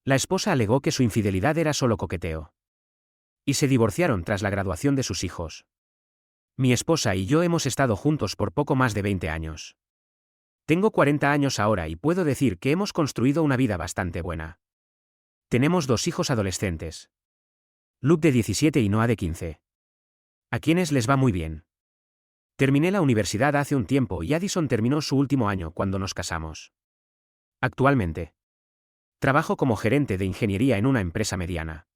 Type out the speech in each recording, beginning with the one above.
La esposa alegó que su infidelidad era solo coqueteo. Y se divorciaron tras la graduación de sus hijos. Mi esposa y yo hemos estado juntos por poco más de 20 años. Tengo 40 años ahora y puedo decir que hemos construido una vida bastante buena. Tenemos 2 hijos adolescentes. Luke de 17 y Noah de 15. A quienes les va muy bien. Terminé la universidad hace un tiempo y Addison terminó su último año cuando nos casamos. Actualmente, trabajo como gerente de ingeniería en una empresa mediana.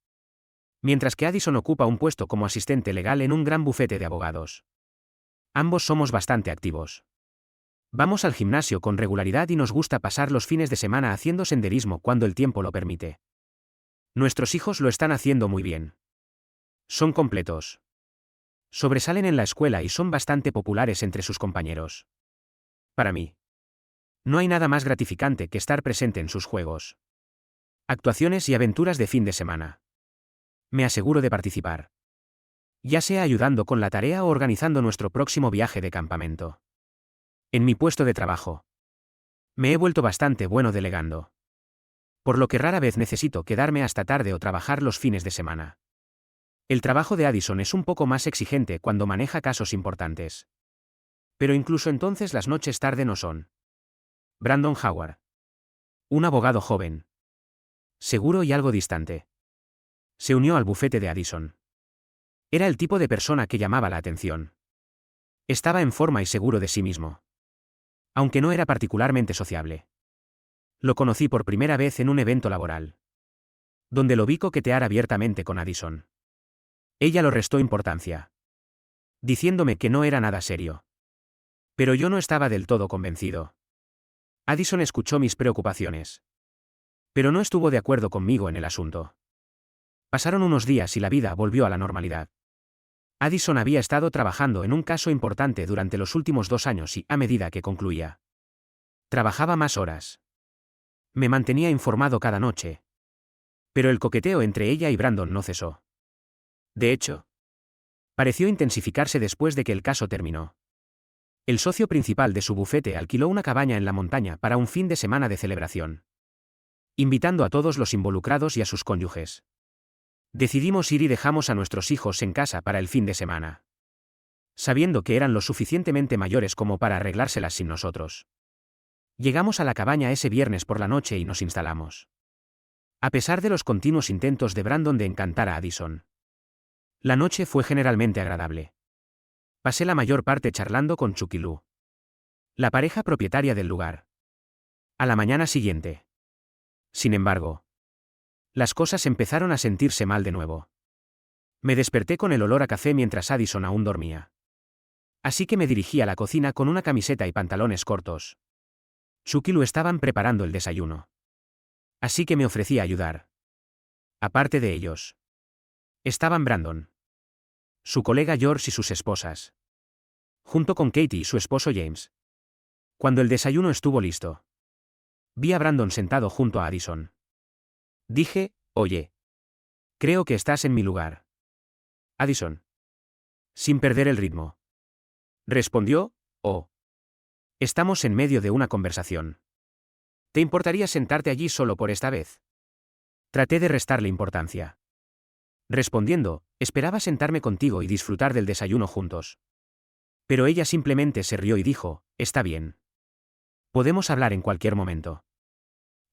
Mientras que Addison ocupa un puesto como asistente legal en un gran bufete de abogados. Ambos somos bastante activos. Vamos al gimnasio con regularidad y nos gusta pasar los fines de semana haciendo senderismo cuando el tiempo lo permite. Nuestros hijos lo están haciendo muy bien. Son completos. Sobresalen en la escuela y son bastante populares entre sus compañeros. Para mí, no hay nada más gratificante que estar presente en sus juegos, actuaciones y aventuras de fin de semana. Me aseguro de participar. Ya sea ayudando con la tarea o organizando nuestro próximo viaje de campamento. En mi puesto de trabajo, me he vuelto bastante bueno delegando. Por lo que rara vez necesito quedarme hasta tarde o trabajar los fines de semana. El trabajo de Addison es un poco más exigente cuando maneja casos importantes. Pero incluso entonces las noches tarde no son. Brandon Howard. Un abogado joven. Seguro y algo distante. Se unió al bufete de Addison. Era el tipo de persona que llamaba la atención. Estaba en forma y seguro de sí mismo. Aunque no era particularmente sociable. Lo conocí por primera vez en un evento laboral. Donde lo vi coquetear abiertamente con Addison. Ella lo restó importancia. Diciéndome que no era nada serio. Pero yo no estaba del todo convencido. Addison escuchó mis preocupaciones. Pero no estuvo de acuerdo conmigo en el asunto. Pasaron unos días y la vida volvió a la normalidad. Addison había estado trabajando en un caso importante durante los últimos 2 años y, a medida que concluía, trabajaba más horas. Me mantenía informado cada noche. Pero el coqueteo entre ella y Brandon no cesó. De hecho, pareció intensificarse después de que el caso terminó. El socio principal de su bufete alquiló una cabaña en la montaña para un fin de semana de celebración. Invitando a todos los involucrados y a sus cónyuges. Decidimos ir y dejamos a nuestros hijos en casa para el fin de semana. Sabiendo que eran lo suficientemente mayores como para arreglárselas sin nosotros. Llegamos a la cabaña ese viernes por la noche y nos instalamos. A pesar de los continuos intentos de Brandon de encantar a Addison. La noche fue generalmente agradable. Pasé la mayor parte charlando con Chuck y Lou, la pareja propietaria del lugar. A la mañana siguiente. Sin embargo, las cosas empezaron a sentirse mal de nuevo. Me desperté con el olor a café mientras Addison aún dormía. Así que me dirigí a la cocina con una camiseta y pantalones cortos. Chuck y Lou estaban preparando el desayuno. Así que me ofrecí a ayudar. Aparte de ellos, estaban Brandon, su colega George y sus esposas. Junto con Katie y su esposo James. Cuando el desayuno estuvo listo, vi a Brandon sentado junto a Addison. Dije, oye. Creo que estás en mi lugar. Addison. Sin perder el ritmo. Respondió, oh. Estamos en medio de una conversación. ¿Te importaría sentarte allí solo por esta vez? Traté de restarle importancia. Respondiendo, esperaba sentarme contigo y disfrutar del desayuno juntos. Pero ella simplemente se rió y dijo, está bien. Podemos hablar en cualquier momento.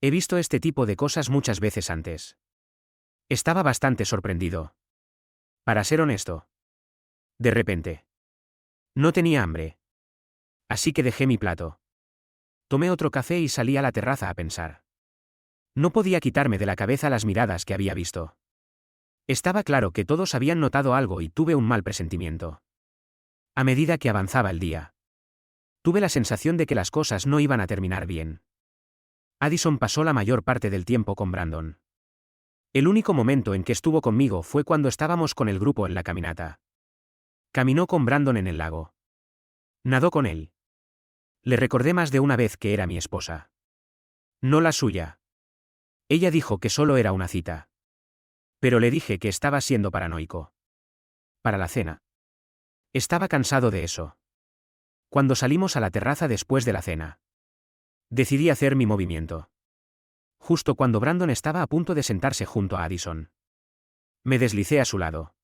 He visto este tipo de cosas muchas veces antes. Estaba bastante sorprendido. Para ser honesto. De repente. No tenía hambre. Así que dejé mi plato. Tomé otro café y salí a la terraza a pensar. No podía quitarme de la cabeza las miradas que había visto. Estaba claro que todos habían notado algo y tuve un mal presentimiento. A medida que avanzaba el día, tuve la sensación de que las cosas no iban a terminar bien. Addison pasó la mayor parte del tiempo con Brandon. El único momento en que estuvo conmigo fue cuando estábamos con el grupo en la caminata. Caminó con Brandon en el lago. Nadó con él. Le recordé más de una vez que era mi esposa. No la suya. Ella dijo que solo era una cita. Pero le dije que estaba siendo paranoico. Para la cena. Estaba cansado de eso. Cuando salimos a la terraza después de la cena, decidí hacer mi movimiento. justo cuando Brandon estaba a punto de sentarse junto a Addison. Me deslicé a su lado,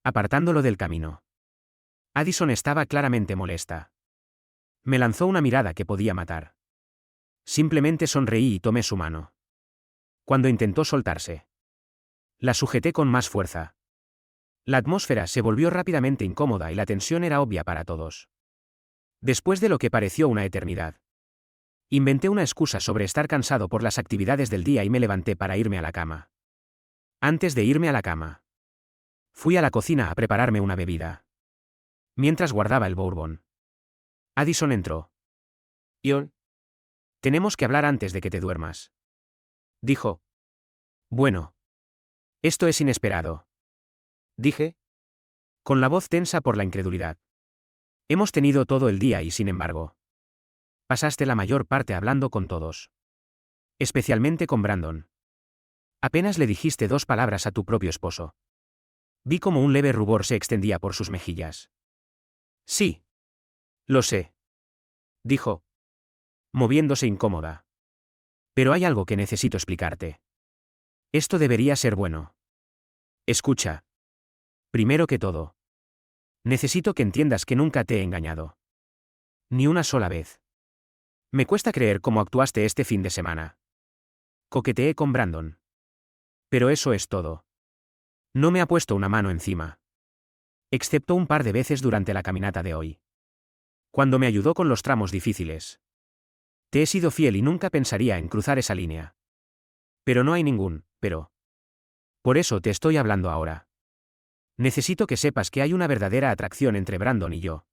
apartándolo del camino. Addison estaba claramente molesta. Me lanzó una mirada que podía matar. Simplemente sonreí y tomé su mano. Cuando intentó soltarse, la sujeté con más fuerza. La atmósfera se volvió rápidamente incómoda y la tensión era obvia para todos. Después de lo que pareció una eternidad, inventé una excusa sobre estar cansado por las actividades del día y me levanté para irme a la cama. Antes de irme a la cama, fui a la cocina a prepararme una bebida. Mientras guardaba el bourbon, Addison entró. «Ion, tenemos que hablar antes de que te duermas», dijo. «Bueno. Esto es inesperado», dije, con la voz tensa por la incredulidad. «Hemos tenido todo el día y sin embargo, pasaste la mayor parte hablando con todos. Especialmente con Brandon. Apenas le dijiste 2 palabras a tu propio esposo». Vi como un leve rubor se extendía por sus mejillas. «Sí. Lo sé», dijo, moviéndose incómoda. «Pero hay algo que necesito explicarte. Esto debería ser bueno. Escucha. Primero que todo, necesito que entiendas que nunca te he engañado. Ni una sola vez. Me cuesta creer cómo actuaste este fin de semana. Coqueteé con Brandon. Pero eso es todo. No me ha puesto una mano encima. Excepto un par de veces durante la caminata de hoy. Cuando me ayudó con los tramos difíciles. Te he sido fiel y nunca pensaría en cruzar esa línea. Pero no hay ningún pero. Por eso te estoy hablando ahora. Necesito que sepas que hay una verdadera atracción entre Brandon y yo.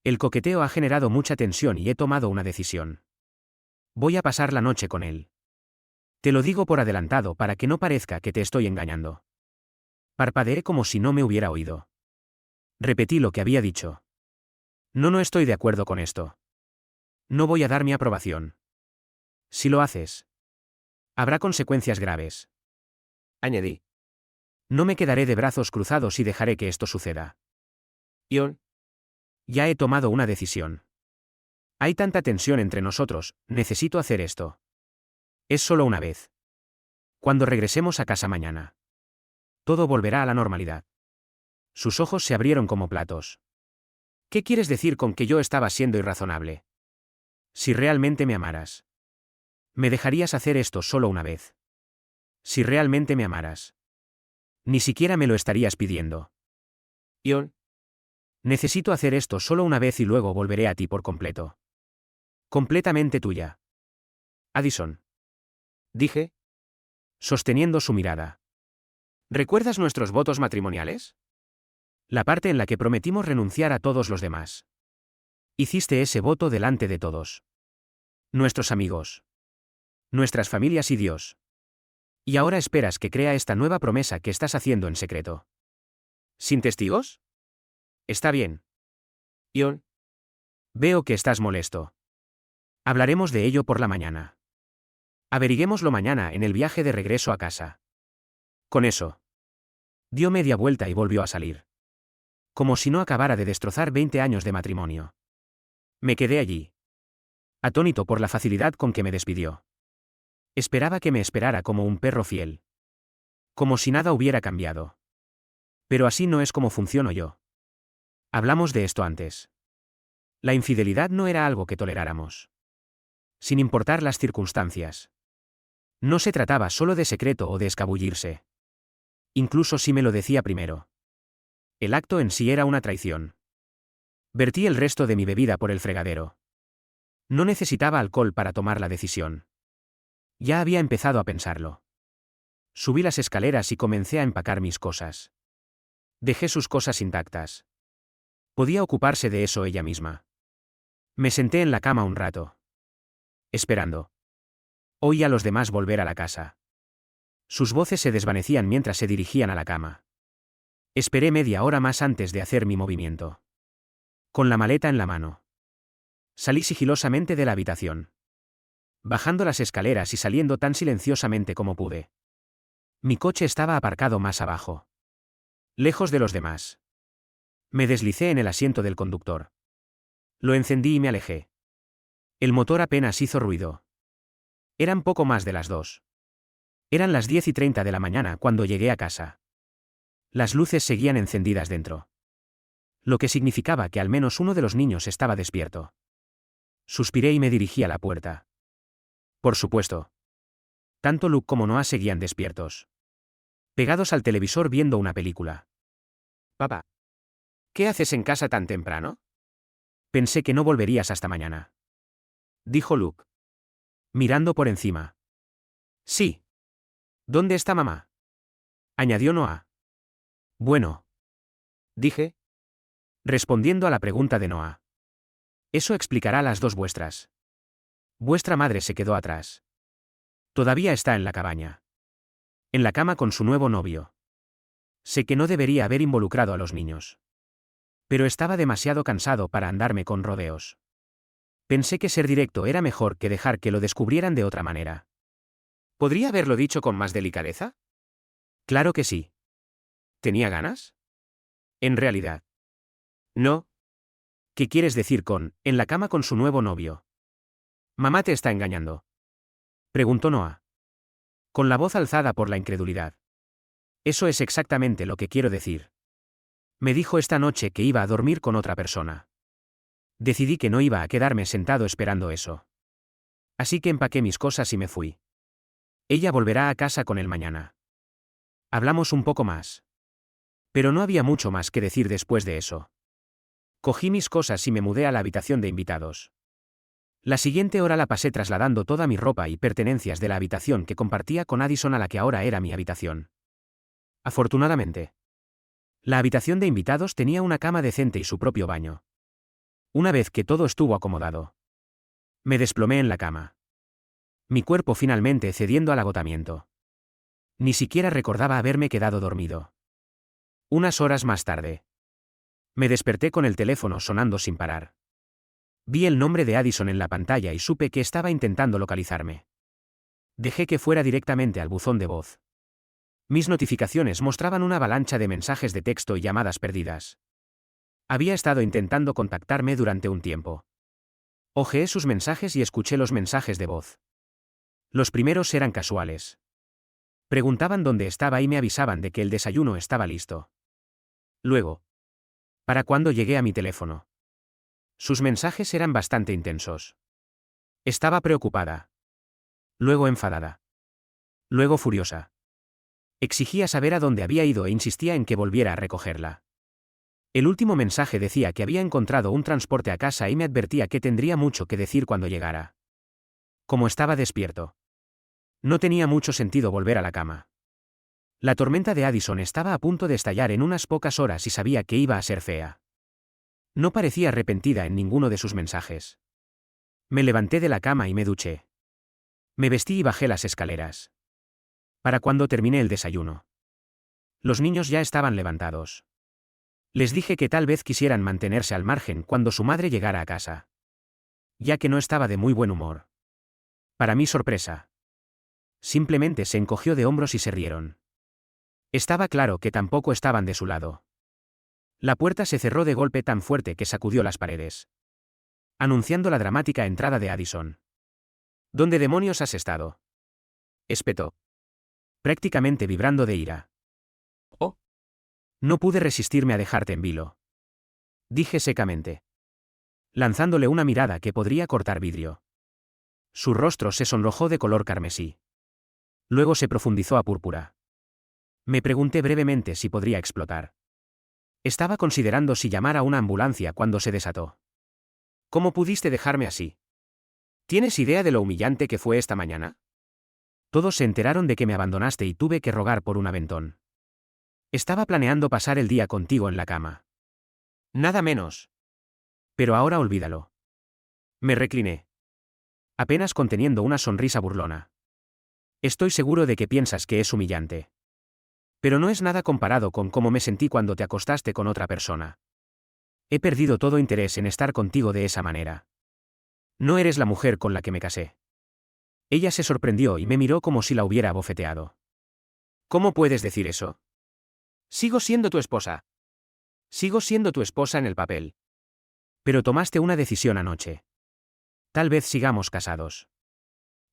El coqueteo ha generado mucha tensión y he tomado una decisión. Voy a pasar la noche con él. Te lo digo por adelantado para que no parezca que te estoy engañando. Parpadeé como si no me hubiera oído. Repetí lo que había dicho. No estoy de acuerdo con esto. No voy a dar mi aprobación. Si lo haces, habrá consecuencias graves. Añadí. No me quedaré de brazos cruzados y dejaré que esto suceda. Ion. Ya he tomado una decisión. Hay tanta tensión entre nosotros, necesito hacer esto. Es solo una vez. Cuando regresemos a casa mañana, todo volverá a la normalidad. Sus ojos se abrieron como platos. ¿Qué quieres decir con que yo estaba siendo irrazonable? Si realmente me amaras, me dejarías hacer esto solo una vez. Si realmente me amaras, ni siquiera me lo estarías pidiendo. Ion. Necesito hacer esto solo una vez y luego volveré a ti por completo. Completamente tuya. Addison. Dije, sosteniendo su mirada. ¿Recuerdas nuestros votos matrimoniales? La parte en la que prometimos renunciar a todos los demás. Hiciste ese voto delante de todos. Nuestros amigos. Nuestras familias y Dios. Y ahora esperas que crea esta nueva promesa que estás haciendo en secreto. ¿Sin testigos? Está bien. Ion. Veo que estás molesto. Hablaremos de ello por la mañana. Averiguémoslo mañana en el viaje de regreso a casa. Con eso. Dio media vuelta y volvió a salir. Como si no acabara de destrozar 20 años de matrimonio. Me quedé allí, atónito por la facilidad con que me despidió. Esperaba que me esperara como un perro fiel. Como si nada hubiera cambiado. Pero así no es como funciono yo. Hablamos de esto antes. La infidelidad no era algo que toleráramos. Sin importar las circunstancias. No se trataba solo de secreto o de escabullirse. Incluso si me lo decía primero. El acto en sí era una traición. Vertí el resto de mi bebida por el fregadero. No necesitaba alcohol para tomar la decisión. Ya había empezado a pensarlo. Subí las escaleras y comencé a empacar mis cosas. Dejé sus cosas intactas. Podía ocuparse de eso ella misma. Me senté en la cama un rato. Esperando. Oí a los demás volver a la casa. Sus voces se desvanecían mientras se dirigían a la cama. Esperé media hora más antes de hacer mi movimiento. Con la maleta en la mano. Salí sigilosamente de la habitación. Bajando las escaleras y saliendo tan silenciosamente como pude. Mi coche estaba aparcado más abajo. Lejos de los demás. Me deslicé en el asiento del conductor. Lo encendí y me alejé. El motor apenas hizo ruido. Eran poco más de las 2. Eran las 10:30 de la mañana cuando llegué a casa. Las luces seguían encendidas dentro. Lo que significaba que al menos uno de los niños estaba despierto. Suspiré y me dirigí a la puerta. Por supuesto. Tanto Luke como Noah seguían despiertos. Pegados al televisor viendo una película. «Papá, ¿qué haces en casa tan temprano?» «Pensé que no volverías hasta mañana», dijo Luke, mirando por encima. «Sí. ¿Dónde está mamá?», añadió Noah. «Bueno», dije, respondiendo a la pregunta de Noah. «Eso explicará las dos vuestras. Vuestra madre se quedó atrás. Todavía está en la cabaña. En la cama con su nuevo novio. Sé que no debería haber involucrado a los niños. Pero estaba demasiado cansado para andarme con rodeos. Pensé que ser directo era mejor que dejar que lo descubrieran de otra manera». ¿Podría haberlo dicho con más delicadeza? Claro que sí. ¿Tenía ganas? En realidad. No. ¿Qué quieres decir con, en la cama con su nuevo novio? ¿Mamá te está engañando?, preguntó Noah, con la voz alzada por la incredulidad. Eso es exactamente lo que quiero decir. Me dijo esta noche que iba a dormir con otra persona. Decidí que no iba a quedarme sentado esperando eso. Así que empaqué mis cosas y me fui. Ella volverá a casa con él mañana. Hablamos un poco más. Pero no había mucho más que decir después de eso. Cogí mis cosas y me mudé a la habitación de invitados. La siguiente hora la pasé trasladando toda mi ropa y pertenencias de la habitación que compartía con Addison a la que ahora era mi habitación. Afortunadamente, la habitación de invitados tenía una cama decente y su propio baño. Una vez que todo estuvo acomodado, me desplomé en la cama. Mi cuerpo finalmente cediendo al agotamiento. Ni siquiera recordaba haberme quedado dormido. Unas horas más tarde, me desperté con el teléfono sonando sin parar. Vi el nombre de Addison en la pantalla y supe que estaba intentando localizarme. Dejé que fuera directamente al buzón de voz. Mis notificaciones mostraban una avalancha de mensajes de texto y llamadas perdidas. Había estado intentando contactarme durante un tiempo. Hojeé sus mensajes y escuché los mensajes de voz. Los primeros eran casuales. Preguntaban dónde estaba y me avisaban de que el desayuno estaba listo. Luego, ¿para cuándo llegué a mi teléfono? Sus mensajes eran bastante intensos. Estaba preocupada. Luego enfadada. Luego furiosa. Exigía saber a dónde había ido e insistía en que volviera a recogerla. El último mensaje decía que había encontrado un transporte a casa y me advertía que tendría mucho que decir cuando llegara. Como estaba despierto, no tenía mucho sentido volver a la cama. La tormenta de Addison estaba a punto de estallar en unas pocas horas y sabía que iba a ser fea. No parecía arrepentida en ninguno de sus mensajes. Me levanté de la cama y me duché. Me vestí y bajé las escaleras. Para cuando terminé el desayuno, los niños ya estaban levantados. Les dije que tal vez quisieran mantenerse al margen cuando su madre llegara a casa, ya que no estaba de muy buen humor. Para mi sorpresa, simplemente se encogió de hombros y se rieron. Estaba claro que tampoco estaban de su lado. La puerta se cerró de golpe tan fuerte que sacudió las paredes, anunciando la dramática entrada de Addison. ¿Dónde demonios has estado?, espetó, prácticamente vibrando de ira. Oh. No pude resistirme a dejarte en vilo, dije secamente, lanzándole una mirada que podría cortar vidrio. Su rostro se sonrojó de color carmesí. Luego se profundizó a púrpura. Me pregunté brevemente si podría explotar. Estaba considerando si llamar a una ambulancia cuando se desató. ¿Cómo pudiste dejarme así? ¿Tienes idea de lo humillante que fue esta mañana? Todos se enteraron de que me abandonaste y tuve que rogar por un aventón. Estaba planeando pasar el día contigo en la cama. Nada menos. Pero ahora olvídalo. Me recliné, apenas conteniendo una sonrisa burlona. Estoy seguro de que piensas que es humillante. Pero no es nada comparado con cómo me sentí cuando te acostaste con otra persona. He perdido todo interés en estar contigo de esa manera. No eres la mujer con la que me casé. Ella se sorprendió y me miró como si la hubiera abofeteado. ¿Cómo puedes decir eso? Sigo siendo tu esposa. Sigo siendo tu esposa en el papel. Pero tomaste una decisión anoche. Tal vez sigamos casados.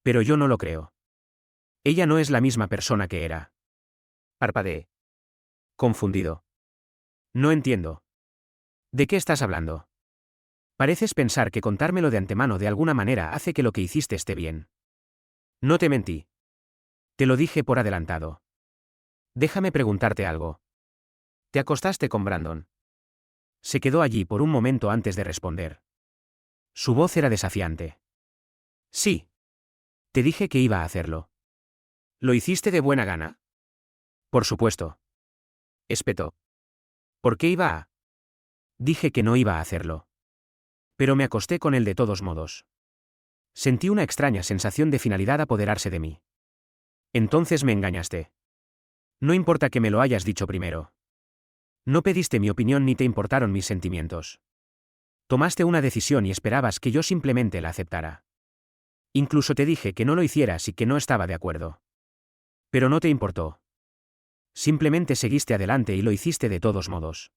Pero yo no lo creo. Ella no es la misma persona que era. Parpadeé. Confundido. No entiendo. ¿De qué estás hablando? Pareces pensar que contármelo de antemano de alguna manera hace que lo que hiciste esté bien. No te mentí. Te lo dije por adelantado. Déjame preguntarte algo. ¿Te acostaste con Brandon? Se quedó allí por un momento antes de responder. Su voz era desafiante. Sí. Te dije que iba a hacerlo. ¿Lo hiciste de buena gana? Por supuesto. Espetó. ¿Por qué iba a? Dije que no iba a hacerlo. Pero me acosté con él de todos modos. Sentí una extraña sensación de finalidad apoderarse de mí. Entonces me engañaste. No importa que me lo hayas dicho primero. No pediste mi opinión ni te importaron mis sentimientos. Tomaste una decisión y esperabas que yo simplemente la aceptara. Incluso te dije que no lo hicieras y que no estaba de acuerdo. Pero no te importó. Simplemente seguiste adelante y lo hiciste de todos modos.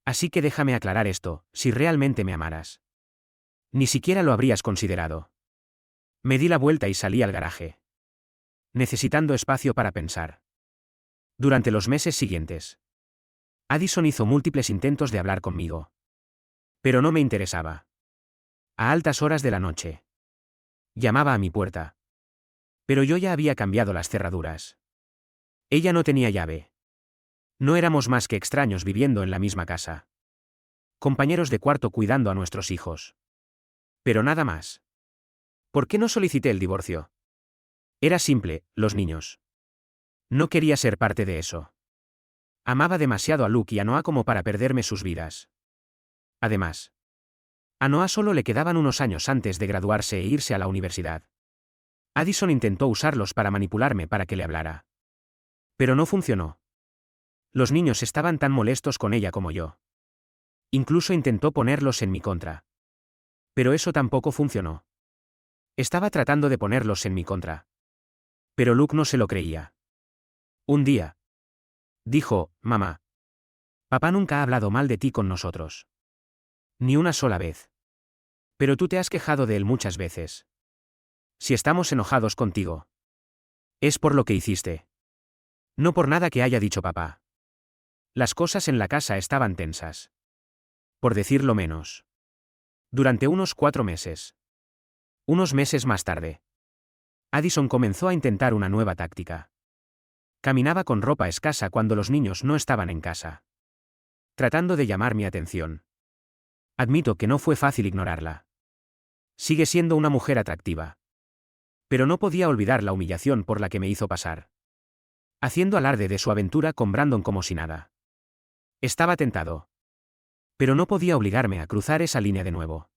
Así que déjame aclarar esto, si realmente me amaras. Ni siquiera lo habrías considerado. Me di la vuelta y salí al garaje. Necesitando espacio para pensar. Durante los meses siguientes, Addison hizo múltiples intentos de hablar conmigo. Pero no me interesaba. A altas horas de la noche. Llamaba a mi puerta. Pero yo ya había cambiado las cerraduras. Ella no tenía llave. No éramos más que extraños viviendo en la misma casa. Compañeros de cuarto cuidando a nuestros hijos. Pero nada más. ¿Por qué no solicité el divorcio? Era simple, los niños. No quería ser parte de eso. Amaba demasiado a Luke y a Noah como para perderme sus vidas. Además, a Noah solo le quedaban unos años antes de graduarse e irse a la universidad. Addison intentó usarlos para manipularme para que le hablara. Pero no funcionó. Los niños estaban tan molestos con ella como yo. Incluso intentó ponerlos en mi contra. Pero eso tampoco funcionó. Estaba tratando de ponerlos en mi contra. Pero Luke no se lo creía. Un día, dijo, mamá. Papá nunca ha hablado mal de ti con nosotros. Ni una sola vez. Pero tú te has quejado de él muchas veces. Si estamos enojados contigo, es por lo que hiciste. No por nada que haya dicho papá. Las cosas en la casa estaban tensas. Por decirlo menos. Durante unos 4 meses. Unos meses más tarde, Addison comenzó a intentar una nueva táctica. Caminaba con ropa escasa cuando los niños no estaban en casa. Tratando de llamar mi atención. Admito que no fue fácil ignorarla. Sigue siendo una mujer atractiva. Pero no podía olvidar la humillación por la que me hizo pasar. Haciendo alarde de su aventura con Brandon como si nada. Estaba tentado. Pero no podía obligarme a cruzar esa línea de nuevo.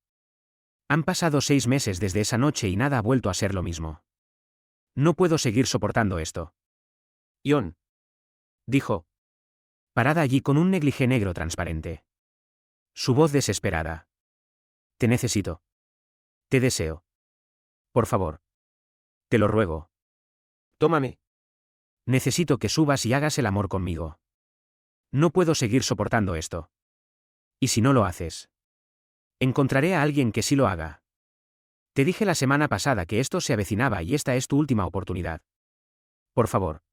Han pasado 6 meses desde esa noche y nada ha vuelto a ser lo mismo. No puedo seguir soportando esto. Ion. Dijo. Parada allí con un negligé negro transparente. Su voz desesperada. Te necesito. Te deseo. Por favor. Te lo ruego. Tómame. Necesito que subas y hagas el amor conmigo. No puedo seguir soportando esto. ¿Y si no lo haces? Encontraré a alguien que sí lo haga. Te dije la semana pasada que esto se avecinaba y esta es tu última oportunidad. Por favor.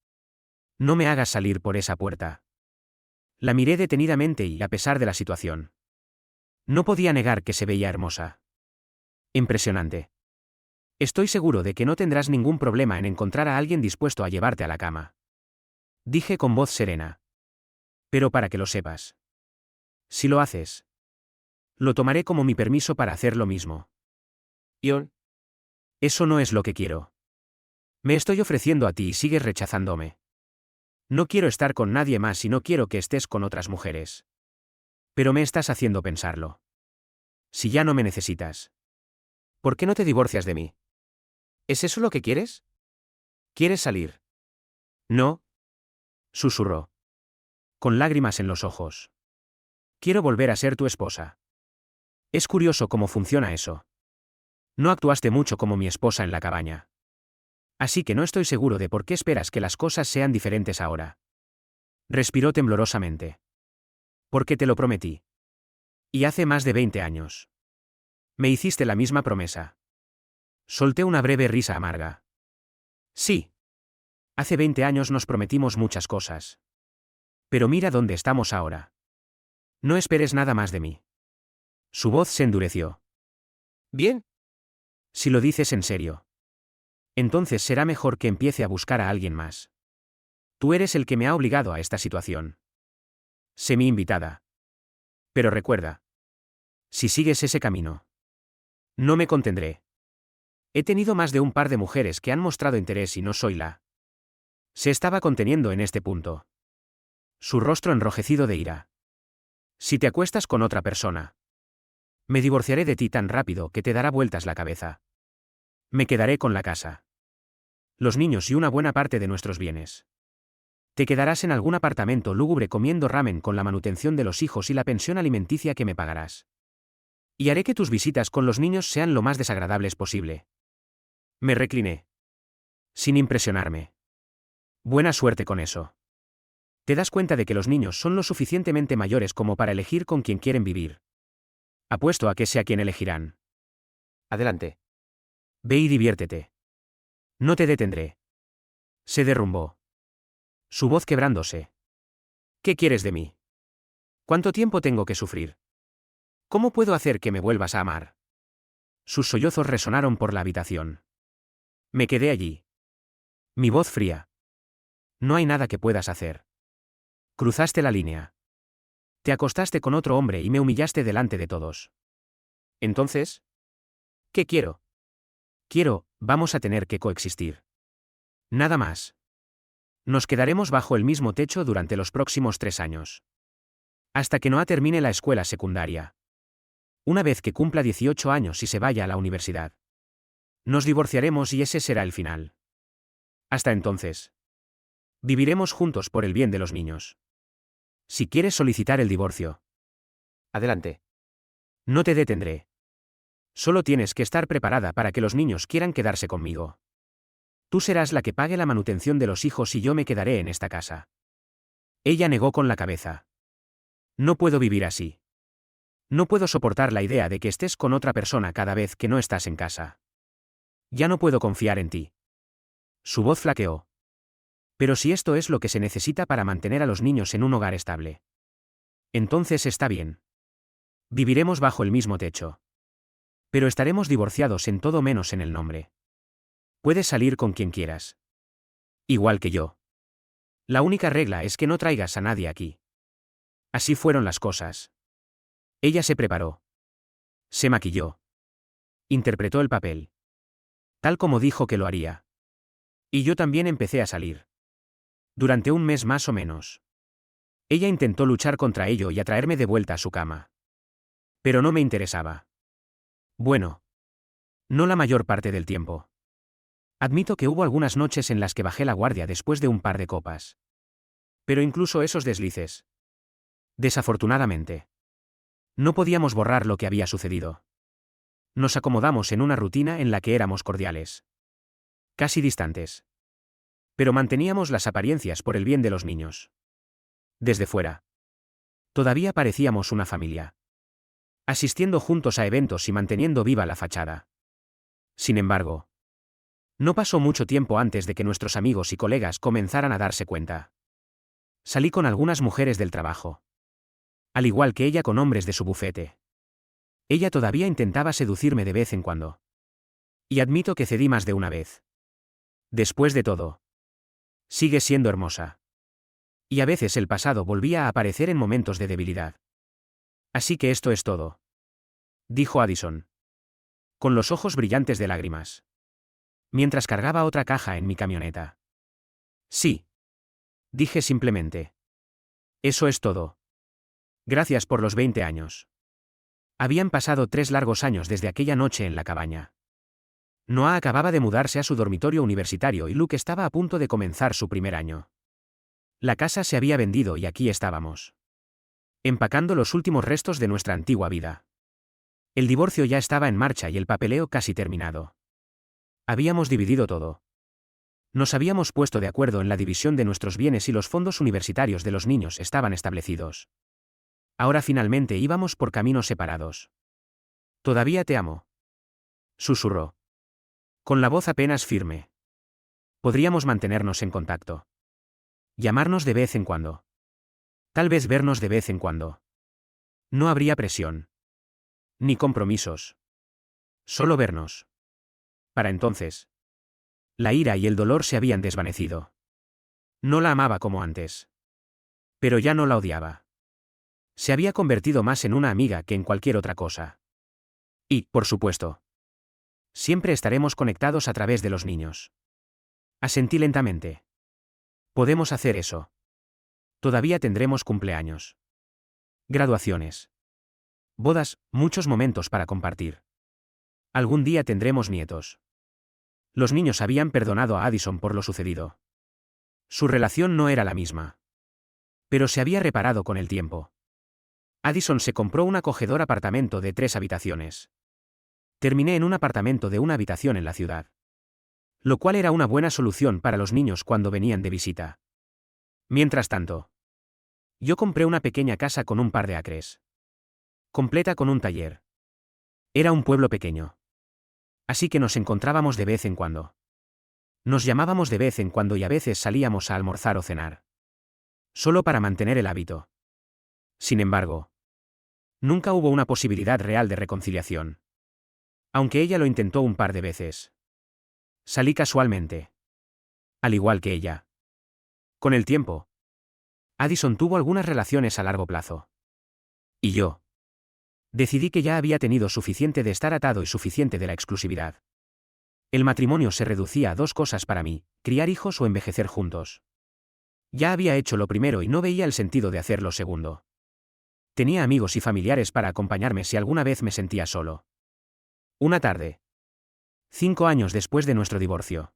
No me hagas salir por esa puerta. La miré detenidamente y, a pesar de la situación, no podía negar que se veía hermosa. Impresionante. Estoy seguro de que no tendrás ningún problema en encontrar a alguien dispuesto a llevarte a la cama. Dije con voz serena. Pero para que lo sepas. Si lo haces, lo tomaré como mi permiso para hacer lo mismo. Ion. Eso no es lo que quiero. Me estoy ofreciendo a ti y sigues rechazándome. No quiero estar con nadie más y no quiero que estés con otras mujeres. Pero me estás haciendo pensarlo. Si ya no me necesitas, ¿por qué no te divorcias de mí? ¿Es eso lo que quieres? ¿Quieres salir? No, susurró, con lágrimas en los ojos. Quiero volver a ser tu esposa. Es curioso cómo funciona eso. No actuaste mucho como mi esposa en la cabaña. Así que no estoy seguro de por qué esperas que las cosas sean diferentes ahora. Respiró temblorosamente. Porque te lo prometí. Y hace más de 20 años. Me hiciste la misma promesa. Solté una breve risa amarga. Sí. Hace 20 años nos prometimos muchas cosas. Pero mira dónde estamos ahora. No esperes nada más de mí. Su voz se endureció. Bien. Si lo dices en serio. Entonces será mejor que empiece a buscar a alguien más. Tú eres el que me ha obligado a esta situación. Sé mi invitada. Pero recuerda. Si sigues ese camino. No me contendré. He tenido más de un par de mujeres que han mostrado interés y no soy la. Se estaba conteniendo en este punto. Su rostro enrojecido de ira. Si te acuestas con otra persona. Me divorciaré de ti tan rápido que te dará vueltas la cabeza. Me quedaré con la casa. Los niños y una buena parte de nuestros bienes. Te quedarás en algún apartamento lúgubre comiendo ramen con la manutención de los hijos y la pensión alimenticia que me pagarás. Y haré que tus visitas con los niños sean lo más desagradables posible. Me recliné. Sin impresionarme. Buena suerte con eso. ¿Te das cuenta de que los niños son lo suficientemente mayores como para elegir con quién quieren vivir? Apuesto a que sea quien elegirán. Adelante. Ve y diviértete. No te detendré. Se derrumbó. Su voz quebrándose. ¿Qué quieres de mí? ¿Cuánto tiempo tengo que sufrir? ¿Cómo puedo hacer que me vuelvas a amar? Sus sollozos resonaron por la habitación. Me quedé allí. Mi voz fría. No hay nada que puedas hacer. Cruzaste la línea. Te acostaste con otro hombre y me humillaste delante de todos. Entonces, ¿qué quiero? Vamos a tener que coexistir. Nada más. Nos quedaremos bajo el mismo techo durante los próximos 3 años. Hasta que Noah termine la escuela secundaria. Una vez que cumpla 18 años y se vaya a la universidad. Nos divorciaremos y ese será el final. Hasta entonces. Viviremos juntos por el bien de los niños. Si quieres solicitar el divorcio. adelante. No te detendré. Solo tienes que estar preparada para que los niños quieran quedarse conmigo. Tú serás la que pague la manutención de los hijos y yo me quedaré en esta casa. Ella negó con la cabeza. No puedo vivir así. No puedo soportar la idea de que estés con otra persona cada vez que no estás en casa. Ya no puedo confiar en ti. Su voz flaqueó. Pero si esto es lo que se necesita para mantener a los niños en un hogar estable. Entonces está bien. Viviremos bajo el mismo techo. Pero estaremos divorciados en todo menos en el nombre. Puedes salir con quien quieras. Igual que yo. La única regla es que no traigas a nadie aquí. Así fueron las cosas. Ella se preparó. Se maquilló. Interpretó el papel. Tal como dijo que lo haría. Y yo también empecé a salir. Durante un mes más o menos. Ella intentó luchar contra ello y atraerme de vuelta a su cama. Pero no me interesaba. Bueno. No la mayor parte del tiempo. Admito que hubo algunas noches en las que bajé la guardia después de un par de copas. Pero incluso esos deslices. Desafortunadamente. No podíamos borrar lo que había sucedido. Nos acomodamos en una rutina en la que éramos cordiales. Casi distantes. Pero manteníamos las apariencias por el bien de los niños. Desde fuera. Todavía parecíamos una familia. Asistiendo juntos a eventos y manteniendo viva la fachada. Sin embargo. No pasó mucho tiempo antes de que nuestros amigos y colegas comenzaran a darse cuenta. Salí con algunas mujeres del trabajo. Al igual que ella con hombres de su bufete. Ella todavía intentaba seducirme de vez en cuando. Y admito que cedí más de una vez. Después de todo. Sigue siendo hermosa. Y a veces el pasado volvía a aparecer en momentos de debilidad. Así que esto es todo. Dijo Addison. Con los ojos brillantes de lágrimas. Mientras cargaba otra caja en mi camioneta. Sí. Dije simplemente. Eso es todo. Gracias por los 20 años. Habían pasado 3 largos años desde aquella noche en la cabaña. Noah acababa de mudarse a su dormitorio universitario y Luke estaba a punto de comenzar su primer año. La casa se había vendido y aquí estábamos. Empacando los últimos restos de nuestra antigua vida. El divorcio ya estaba en marcha y el papeleo casi terminado. Habíamos dividido todo. Nos habíamos puesto de acuerdo en la división de nuestros bienes y los fondos universitarios de los niños estaban establecidos. Ahora finalmente íbamos por caminos separados. Todavía te amo. Susurró. Con la voz apenas firme. Podríamos mantenernos en contacto. Llamarnos de vez en cuando. Tal vez vernos de vez en cuando. No habría presión. Ni compromisos. Solo vernos. Para entonces. La ira y el dolor se habían desvanecido. No la amaba como antes. Pero ya no la odiaba. Se había convertido más en una amiga que en cualquier otra cosa. Y, por supuesto, siempre estaremos conectados a través de los niños. Asentí lentamente. Podemos hacer eso. Todavía tendremos cumpleaños. Graduaciones. Bodas, muchos momentos para compartir. Algún día tendremos nietos. Los niños habían perdonado a Addison por lo sucedido. Su relación no era la misma. Pero se había reparado con el tiempo. Addison se compró un acogedor apartamento de 3 habitaciones. Terminé en un apartamento de 1 habitación en la ciudad. Lo cual era una buena solución para los niños cuando venían de visita. Mientras tanto, yo compré una pequeña casa con un par de acres. Completa con un taller. Era un pueblo pequeño. Así que nos encontrábamos de vez en cuando. Nos llamábamos de vez en cuando y a veces salíamos a almorzar o cenar. Solo para mantener el hábito. Sin embargo, nunca hubo una posibilidad real de reconciliación. Aunque ella lo intentó un par de veces. Salí casualmente. Al igual que ella. Con el tiempo, Addison tuvo algunas relaciones a largo plazo. Y yo. Decidí que ya había tenido suficiente de estar atado y suficiente de la exclusividad. El matrimonio se reducía a 2 cosas para mí: criar hijos o envejecer juntos. Ya había hecho lo primero y no veía el sentido de hacer lo segundo. Tenía amigos y familiares para acompañarme si alguna vez me sentía solo. Una tarde. 5 años después de nuestro divorcio.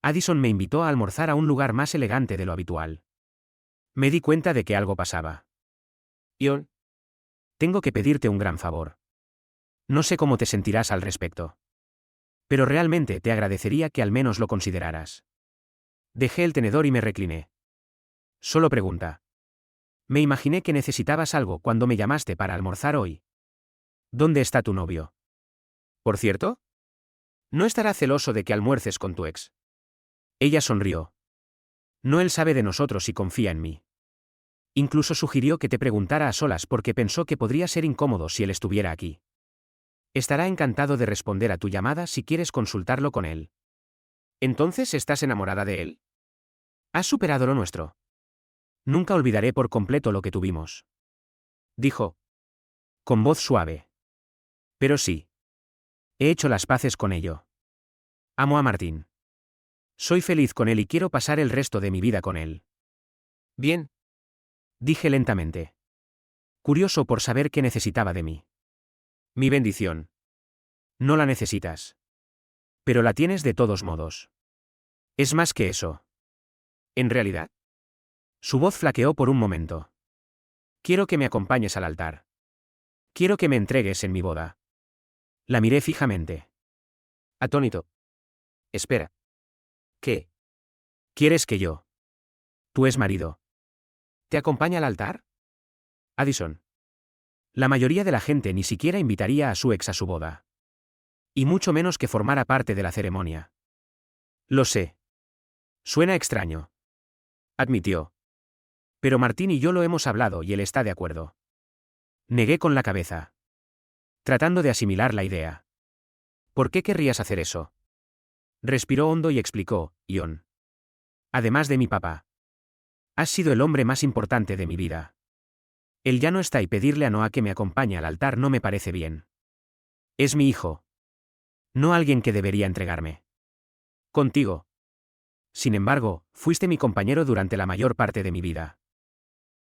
Addison me invitó a almorzar a un lugar más elegante de lo habitual. Me di cuenta de que algo pasaba. Ion, tengo que pedirte un gran favor. No sé cómo te sentirás al respecto. Pero realmente te agradecería que al menos lo consideraras. Dejé el tenedor y me recliné. Solo pregunta. Me imaginé que necesitabas algo cuando me llamaste para almorzar hoy. ¿Dónde está tu novio? Por cierto, ¿no estará celoso de que almuerces con tu ex? Ella sonrió. No, él sabe de nosotros y confía en mí. Incluso sugirió que te preguntara a solas porque pensó que podría ser incómodo si él estuviera aquí. Estará encantado de responder a tu llamada si quieres consultarlo con él. ¿Entonces estás enamorada de él? ¿Has superado lo nuestro? Nunca olvidaré por completo lo que tuvimos. Dijo. Con voz suave. Pero sí. He hecho las paces con ello. Amo a Martín. Soy feliz con él y quiero pasar el resto de mi vida con él. Bien. Dije lentamente. Curioso por saber qué necesitaba de mí. Mi bendición. No la necesitas. Pero la tienes de todos modos. Es más que eso. ¿En realidad? Su voz flaqueó por un momento. Quiero que me acompañes al altar. Quiero que me entregues en mi boda. La miré fijamente. Atónito. Espera. ¿Qué? ¿Quieres que yo? Tú es marido. ¿Te acompaña al altar? Addison. La mayoría de la gente ni siquiera invitaría a su ex a su boda. Y mucho menos que formara parte de la ceremonia. Lo sé. Suena extraño. Admitió. Pero Martín y yo lo hemos hablado y él está de acuerdo. Negué con la cabeza. Tratando de asimilar la idea. ¿Por qué querrías hacer eso? Respiró hondo y explicó, Ion. Además de mi papá. Has sido el hombre más importante de mi vida. Él ya no está y pedirle a Noah que me acompañe al altar no me parece bien. Es mi hijo. No alguien que debería entregarme. Contigo. Sin embargo, fuiste mi compañero durante la mayor parte de mi vida.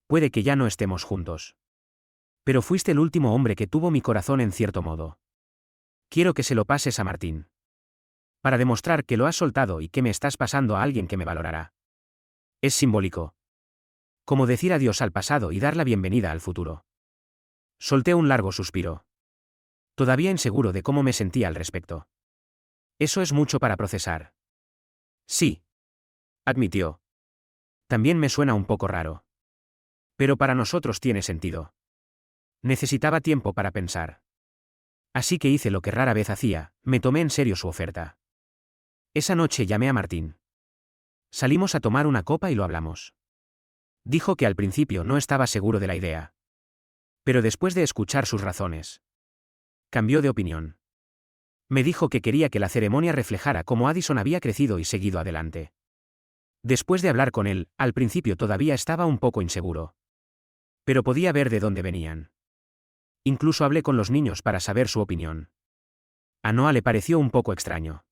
Puede que ya no estemos juntos. Pero fuiste el último hombre que tuvo mi corazón en cierto modo. Quiero que se lo pases a Martín. Para demostrar que lo has soltado y que me estás pasando a alguien que me valorará. Es simbólico. Como decir adiós al pasado y dar la bienvenida al futuro. Solté un largo suspiro. Todavía inseguro de cómo me sentía al respecto. Eso es mucho para procesar. Sí. Admitió. También me suena un poco raro. Pero para nosotros tiene sentido. Necesitaba tiempo para pensar. Así que hice lo que rara vez hacía, me tomé en serio su oferta. Esa noche llamé a Martín. Salimos a tomar una copa y lo hablamos. Dijo que al principio no estaba seguro de la idea. Pero después de escuchar sus razones, cambió de opinión. Me dijo que quería que la ceremonia reflejara cómo Addison había crecido y seguido adelante. Después de hablar con él, al principio todavía estaba un poco inseguro. Pero podía ver de dónde venían. Incluso hablé con los niños para saber su opinión. A Noah le pareció un poco extraño.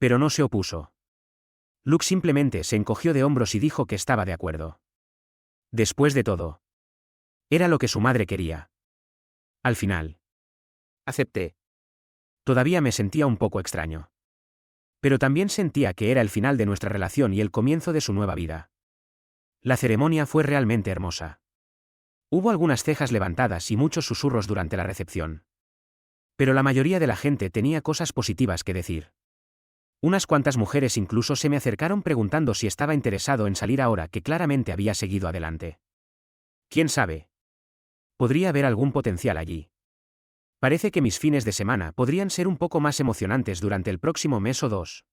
Pero no se opuso. Luke simplemente se encogió de hombros y dijo que estaba de acuerdo. Después de todo, era lo que su madre quería. Al final, acepté. Todavía me sentía un poco extraño. Pero también sentía que era el final de nuestra relación y el comienzo de su nueva vida. La ceremonia fue realmente hermosa. Hubo algunas cejas levantadas y muchos susurros durante la recepción. Pero la mayoría de la gente tenía cosas positivas que decir. Unas cuantas mujeres incluso se me acercaron preguntando si estaba interesado en salir ahora que claramente había seguido adelante. ¿Quién sabe? Podría haber algún potencial allí. Parece que mis fines de semana podrían ser un poco más emocionantes durante el próximo mes o dos.